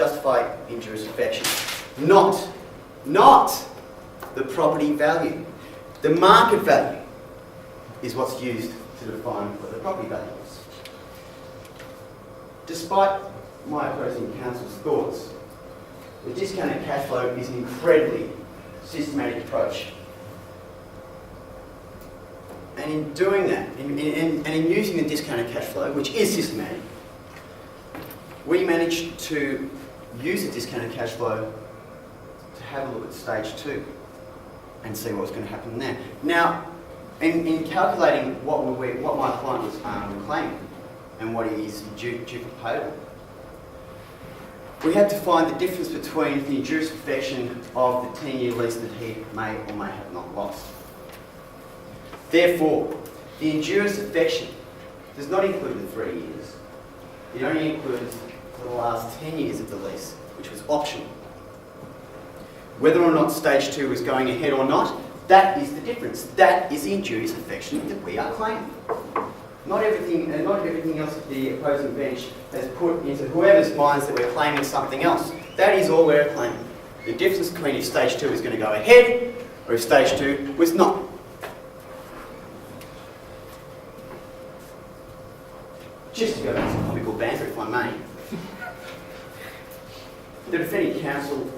justify injurious affection. Not the property value. The market value is what's used to define what the property value is. Despite my opposing counsel's thoughts, the discounted cash flow is an incredibly systematic approach. And in doing that, and in using the discounted cash flow, which is systematic, we managed to use the discounted cash flow to have a look at stage 2 and see what was going to happen there. Now, in calculating what my client was claiming and what he is due for payable, we had to find the difference between the injurious affection of the 10-year lease that he may or may have not lost. Therefore, the injurious affection does not include the 3 years. It only includes the last 10 years of the lease, which was optional. Whether or not stage 2 was going ahead or not, that is the difference. That is the injurious affection that we are claiming. Not everything else that the opposing bench has put into whoever's minds that we're claiming something else. That is all we're claiming. The difference between if stage 2 is going to go ahead or if stage 2 was not. Just to go back to some comical banter, if I may. The defending counsel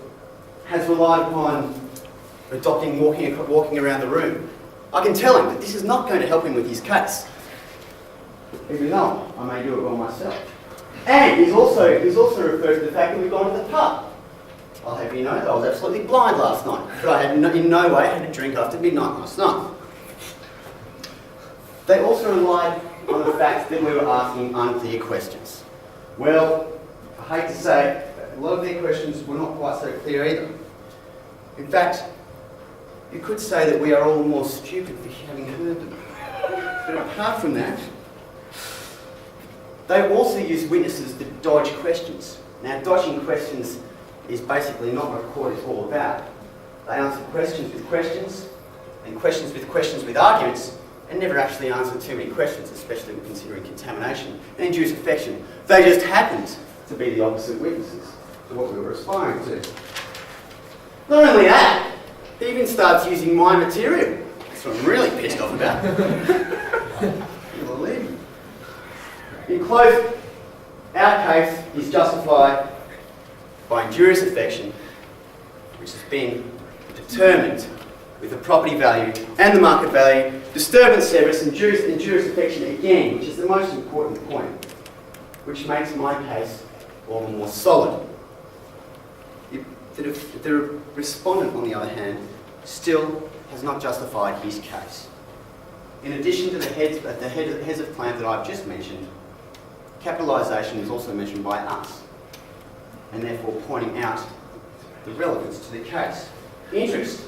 has relied upon adopting walking around the room. I can tell him that this is not going to help him with his case, even though I may do it well myself. And he's also referred to the fact that we've gone to the pub. I'll have you know that I was absolutely blind last night, but I had in no way had a drink after midnight last night. They also relied on the fact that we were asking unclear questions. Well, I hate to say, a lot of their questions were not quite so clear either. In fact, you could say that we are all more stupid for having heard them. But apart from that, they also use witnesses to dodge questions. Now, dodging questions is basically not what a court is all about. They answer questions with questions, and questions with arguments, and never actually answer too many questions, especially when considering contamination and injurious affection. They just happened to be the opposite witnesses to what we were aspiring to. Not only that, he even starts using my material. That's what I'm really pissed off about. You'll believe me. In closing, our case is justified by injurious affection, which has been determined with the property value and the market value, disturbance severus, injurious affection again, which is the most important point, which makes my case all the more solid. The respondent, on the other hand, still has not justified his case. In addition to the heads of claim that I've just mentioned, capitalisation is also mentioned by us, and therefore pointing out the relevance to the case. Interest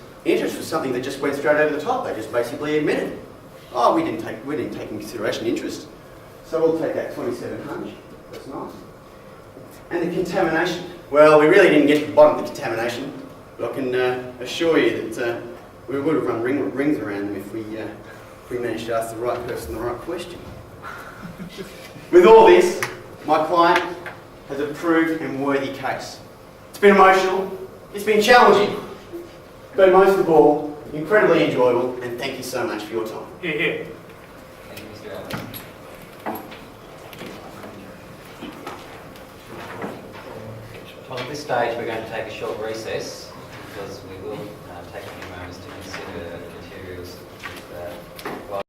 was something that just went straight over the top. They just basically admitted, oh, we didn't take into consideration interest, so we'll take that 2700. That's nice. And the contamination. Well, we really didn't get to the bottom of the contamination, but I can assure you that we would have run rings around them if we managed to ask the right person the right question. With all this, my client has a proved and worthy case. It's been emotional, it's been challenging, but most of all, incredibly enjoyable, and thank you so much for your time. Yeah, yeah. Thank you, Mr. Allen. Well, at this stage, we're going to take a short recess because we will take a few moments to consider